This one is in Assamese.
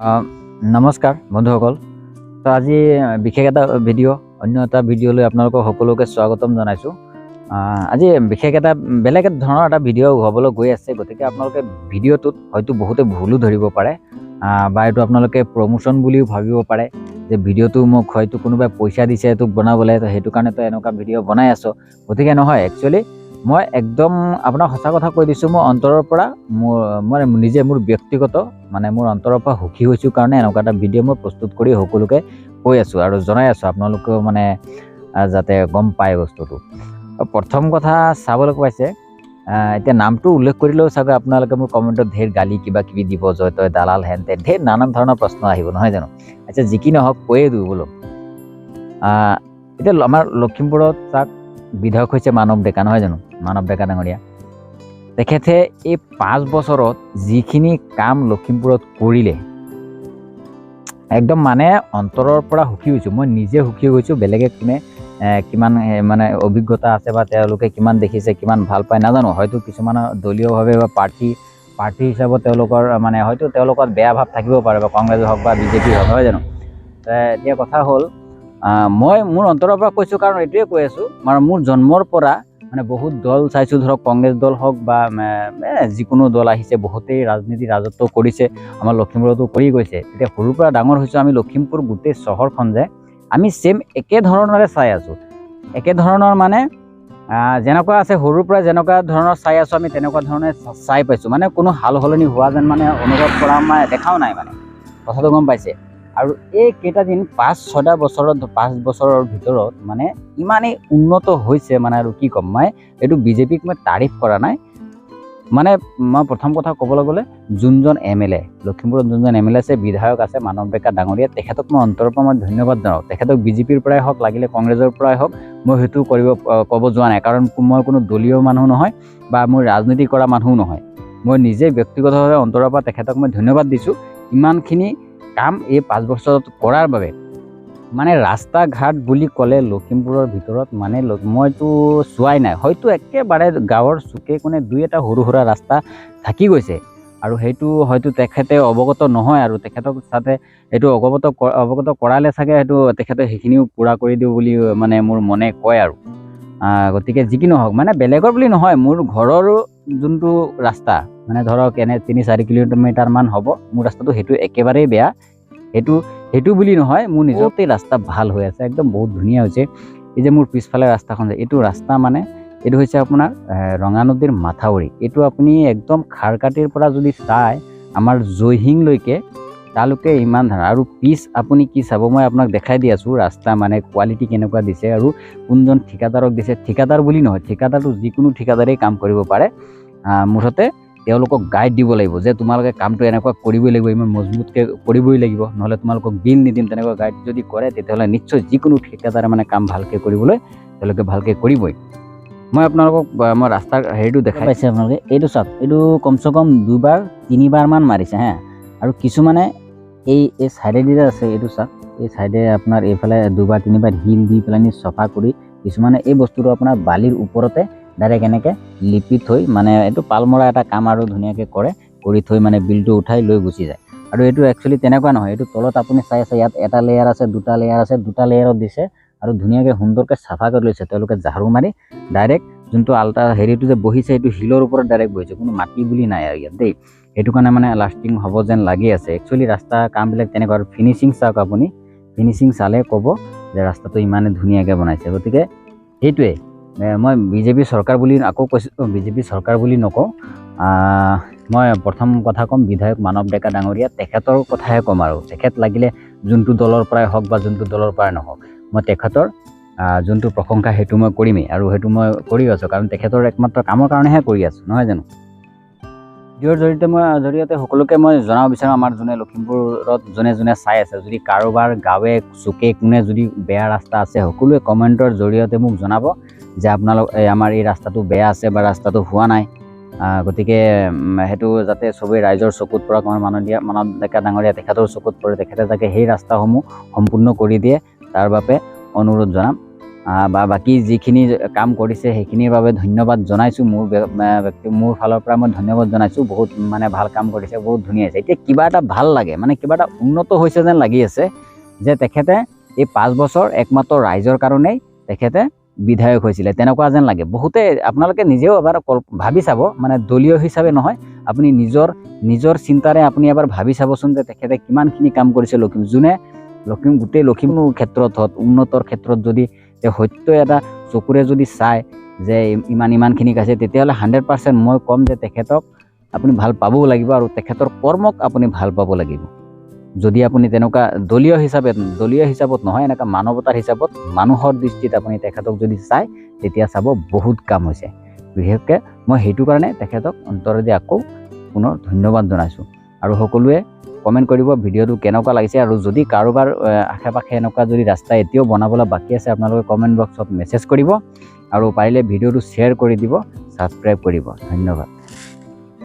নমস্কাৰ বন্ধুসকল। তো আজি বিশেষ এটা ভিডিঅ' অন্য এটা ভিডিঅ'লৈ আপোনালোকক সকলোকে স্বাগতম জনাইছোঁ। আজি বিশেষ এটা বেলেগ ধৰণৰ এটা ভিডিঅ' হ'বলৈ গৈ আছে, গতিকে আপোনালোকে ভিডিঅ'টোত হয়তো বহুতে ভুলো ধৰিব পাৰে বা এইটো আপোনালোকে প্ৰমোশ্যন বুলিও ভাবিব পাৰে যে ভিডিঅ'টো মোক হয়তো কোনোবাই পইচা দিছে তোক বনাবলৈ, তো সেইটো কাৰণে তই এনেকুৱা ভিডিঅ' বনাই আছ। গতিকে নহয়, একচুৱেলি মই একদম আপোনাক সঁচা কথা কৈ দিছোঁ, মই অন্তৰৰ পৰা মই নিজে মোৰ ব্যক্তিগত মোৰ অন্তৰৰ পৰা সুখী হৈছোঁ কাৰণে এনেকুৱা এটা ভিডিঅ' মই প্ৰস্তুত কৰি সকলোকে কৈ আছোঁ আৰু জনাই আছোঁ, আপোনালোকেও যাতে গম পায় বস্তুটো। প্ৰথম কথা চাবলৈ পাইছে, এতিয়া নামটো উল্লেখ কৰিলেও চাগৈ আপোনালোকে মোৰ কমেণ্টত ঢেৰ গালি কিবা কিবি দিব, জয় তই দালাল হেন তেন ঢেৰ নানান ধৰণৰ প্ৰশ্ন আহিব, নহয় জানো? আচ্ছা, যি কি নহওক কৈয়ে দিওঁ বোলো। এতিয়া আমাৰ লখিমপুৰত চাওক বিধায়ক হৈছে মানৱ ডেকা, নহয় জানো? মানৱ ডেকা ডাঙৰীয়া, তেখেতে এই 5 বছৰত যিখিনি কাম লখিমপুৰত কৰিলে একদম অন্তৰৰ পৰা সুখী হৈছোঁ। মই নিজে সুখী হৈছোঁ, বেলেগে কোনে কিমান অভিজ্ঞতা আছে বা তেওঁলোকে কিমান দেখিছে কিমান ভাল পায় নাজানো, হয়তো কিছুমানৰ দলীয়ভাৱে বা পাৰ্টি হিচাপত তেওঁলোকৰ হয়তো তেওঁলোকৰ বেয়া ভাৱ থাকিব পাৰে, বা কংগ্ৰেছ হওক বা বিজেপি হওক, নহয় জানো? এতিয়া কথা হ'ল, মই মোৰ অন্তৰৰ পৰা কৈছোঁ, কাৰণ এইটোৱে কৈ আছোঁ, মোৰ জন্মৰ পৰা বহুত দল চাইছোঁ, ধৰক কংগ্ৰেছ দল হওক বা যিকোনো দল আহিছে, বহুতেই ৰাজনীতি ৰাজত্ব কৰিছে, আমাৰ লখিমপুৰতো কৰি গৈছে। এতিয়া সৰুৰ পৰা ডাঙৰ হৈছোঁ আমি, লখিমপুৰ গোটেই চহৰখন যে আমি ছেম একে ধৰণৰে চাই আছোঁ, একে ধৰণৰ যেনেকুৱা আছে সৰুৰ পৰা যেনেকুৱা ধৰণৰ চাই আছোঁ আমি, তেনেকুৱা ধৰণে চাই পাইছোঁ। কোনো সাল সলনি হোৱা যেন অনুভৱ কৰা দেখাও নাই, কথাটো গম পাইছে। আৰু এই কেইটা দিন 5-6 বছৰত 5 বছৰৰ ভিতৰত ইমানেই উন্নত হৈছে, আৰু কি ক'ম, মই এইটো বিজেপিক মই তাৰিফ কৰা নাই। মই প্ৰথম কথা ক'বলৈ গ'লে, যোনজন MLA লখিমপুৰত যোনজন MLA আছে, বিধায়ক আছে মানৱ ডেকা ডাঙৰীয়া, তেখেতক মই অন্তৰৰ পৰা মই ধন্যবাদ জনাওঁ। তেখেতক বিজেপিৰ পৰাই হওক, লাগিলে কংগ্ৰেছৰ পৰাই হওক, মই সেইটো ক'ব যোৱা নাই, কাৰণ মই কোনো দলীয় মানুহ নহয় বা মই ৰাজনীতি কৰা মানুহো নহয়। মই নিজে ব্যক্তিগতভাৱে অন্তৰৰ পৰা তেখেতক মই ধন্যবাদ দিছোঁ, ইমানখিনি কাম এই 5 বছৰত কৰাৰ বাবে। ৰাস্তা ঘাট বুলি ক'লে লখিমপুৰৰ ভিতৰত মইতো চোৱাই নাই, হয়তো একেবাৰে গাঁৱৰ চুকে কোণে 2-এটা সৰু সুৰা ৰাস্তা থাকি গৈছে, আৰু সেইটো হয়তো তেখেতে অৱগত নহয়, আৰু তেখেতক যাতে এইটো অৱগত কৰালে চাগে সেইটো তেখেতে সেইখিনিও পূৰা কৰি দিওঁ বুলি মোৰ মনে কয় আৰু। গতিকে যি কি নহওক, বেলেগৰ বুলি নহয়, মোৰ ঘৰৰো যোনটো ৰাস্তা ধৰক এনে 3-4 কিলোমিটাৰমান হ'ব, মোৰ ৰাস্তাটো সেইটো একেবাৰেই বেয়া। সেইটো বুলি নহয়, মোৰ নিজতেই ৰাস্তা ভাল হৈ আছে, একদম বহুত ধুনীয়া হৈছে। এই যে মোৰ পিছফালে ৰাস্তাখন যে, এইটো ৰাস্তা এইটো হৈছে আপোনাৰ ৰঙানদীৰ মাথাউৰি। এইটো আপুনি একদম খাৰকাটিৰ পৰা যদি চাই আমাৰ জয়সিংলৈকে, তালৈকে ইমান ধাৰা, আৰু পিছ আপুনি কি চাব, মই আপোনাক দেখাই দি আছোঁ ৰাস্তা কোৱালিটি কেনেকুৱা দিছে, আৰু কোনজন ঠিকাদাৰক দিছে। ঠিকাদাৰ বুলি নহয়, ঠিকাদাৰটো যিকোনো ঠিকাদাৰেই কাম কৰিব পাৰে, মুঠতে তেওঁলোকক গাইড দিব লাগিব যে তোমালোকে কামটো এনেকুৱা কৰিবই লাগিব, ইমান মজবুতকৈ কৰিবই লাগিব, নহ'লে তোমালোকক বিল নিদিম। তেনেকুৱা গাইড যদি কৰে, তেতিয়াহ'লে নিশ্চয় যিকোনো ঠিকাদাৰে কাম ভালকৈ কৰিবলৈ তেওঁলোকে ভালকৈ কৰিবই। মই আপোনালোকক মই ৰাস্তাৰ হেৰিটো দেখাই পাইছে, আপোনালোকে এইটো চাওক, এইটো কমচে কম 2-3বাৰমান মাৰিছে হা, আৰু কিছুমানে এই ছাইডেদি যে আছে, এইটো চাওক, এই ছাইডে আপোনাৰ এইফালে 2-3বাৰ শিল দি পেলাই চফা কৰি, কিছুমানে এই বস্তুটো আপোনাৰ বালিৰ ওপৰতে ডাইৰেক্ট এনেকৈ লিপি থৈ, এইটো পালমৰা এটা কাম আৰু ধুনীয়াকৈ কৰি থৈ বিলটো উঠাই লৈ গুচি যায়। আৰু এইটো একচুৱেলি তেনেকুৱা নহয়, এইটো তলত আপুনি চাই আছে, ইয়াত এটা লেয়াৰ আছে, 2টা লেয়াৰ আছে, 2টা লেয়াৰত দিছে, আৰু ধুনীয়াকৈ সুন্দৰকৈ চাফা কৰি লৈছে তেওঁলোকে, ঝাৰু মাৰি ডাইৰেক্ট যোনটো হেৰিটো যে বহিছে, এইটো শিলৰ ওপৰত ডাইৰেক্ট বহিছে, কোনো মাটি বুলি নাই আৰু ইয়াত দেই। সেইটো কাৰণে লাষ্টিং হ'ব যেন লাগি আছে। একচুৱেলি ৰাস্তা কামবিলাক তেনেকুৱা, আৰু ফিনিচিং চাওক, আপুনি ফিনিচিং চালে ক'ব যে ৰাস্তাটো ইমানেই ধুনীয়াকৈ বনাইছে। গতিকে সেইটোৱে, মই বিজেপি চৰকাৰ বুলি আকৌ কৈছোঁ, বিজেপি চৰকাৰ বুলি নকওঁ, মই প্ৰথম কথা ক'ম বিধায়ক মানৱ ডেকা ডাঙৰীয়া, তেখেতৰ কথাহে ক'ম। আৰু তেখেত লাগিলে যোনটো দলৰ পৰাই হওক বা যোনটো দলৰ পৰাই নহওক, মই তেখেতৰ যোনটো প্ৰশংসা সেইটো মই কৰিমেই, আৰু সেইটো মই কৰি আছোঁ, কাৰণ তেখেতৰ একমাত্ৰ কামৰ কাৰণেহে কৰি আছোঁ, নহয় জানো? ভিডিঅ'ৰ জৰিয়তে সকলোকে মই জনাব বিচাৰোঁ, আমাৰ যোনে লখিমপুৰত যোনে চাই আছে, যদি কাৰোবাৰ গাঁৱে চুকে কোণে যদি বেয়া ৰাস্তা আছে, সকলোৱে কমেণ্টৰ জৰিয়তে মোক জনাব যে আমাৰ এই ৰাস্তাটো বেয়া আছে বা ৰাস্তাটো হোৱা নাই। গতিকে সেইটো যাতে চবেই ৰাইজৰ চকুত পৰক, আমাৰ মানৱ ডেকা ডাঙৰীয়া তেখেতৰ চকুত পৰে, তেখেতে যাতে সেই ৰাস্তাসমূহ সম্পূৰ্ণ কৰি দিয়ে, তাৰ বাবে অনুৰোধ জনাম। বা বাকী যিখিনি কাম কৰিছে সেইখিনিৰ বাবে ধন্যবাদ জনাইছোঁ। মোৰ ফালৰ পৰা মই ধন্যবাদ জনাইছোঁ। বহুত মানে ভাল কাম কৰিছে, বহুত ধুনীয়া হৈছে। এতিয়া কিবা এটা ভাল লাগে, মানে কিবা এটা উন্নত হৈছে যেন লাগি আছে যে তেখেতে এই 5 বছৰ একমাত্ৰ ৰাইজৰ কাৰণেই তেখেতে বিধায়ক হৈছিলে, তেনেকুৱা যেন লাগে। বহুতে আপোনালোকে নিজেও এবাৰ ভাবি চাব, মানে দলীয় হিচাপে নহয়, আপুনি নিজৰ চিন্তাৰে আপুনি এবাৰ ভাবি চাবচোন যে তেখেতে কিমানখিনি কাম কৰিছে গোটেই লখিমপুৰ ক্ষেত্ৰত হওক, উন্নতৰ ক্ষেত্ৰত যদি সত্য এটা চকুৰে যদি চায় যে ইমানখিনি আছে, তেতিয়াহ'লে 100% মই ক'ম যে তেখেতক আপুনি ভাল পাবও লাগিব আৰু তেখেতৰ কৰ্মক আপুনি ভাল পাব লাগিব। যদি আপুনি তেনেকুৱা দলীয় হিচাপত নহয়, এনেকুৱা মানৱতাৰ হিচাপত মানুহৰ দৃষ্টিত আপুনি তেখেতক যদি চায়, তেতিয়া চাব বহুত কাম হৈছে। বিশেষকৈ মই সেইটো কাৰণে তেখেতক অন্তৰেদি আকৌ পুনৰ ধন্যবাদ জনাইছোঁ। আৰু সকলোৱে কমেণ্ট কৰিব ভিডিঅ'টো কেনেকুৱা লাগিছে, আৰু যদি কাৰোবাৰ আশে পাশে এনেকুৱা যদি ৰাস্তা এতিয়াও বনাবলৈ বাকী আছে, আপোনালোকে কমেণ্ট বক্সত মেছেজ কৰিব, আৰু পাৰিলে ভিডিঅ'টো শ্বেয়াৰ কৰি দিব, ছাবস্ক্ৰাইব কৰিব। ধন্যবাদ।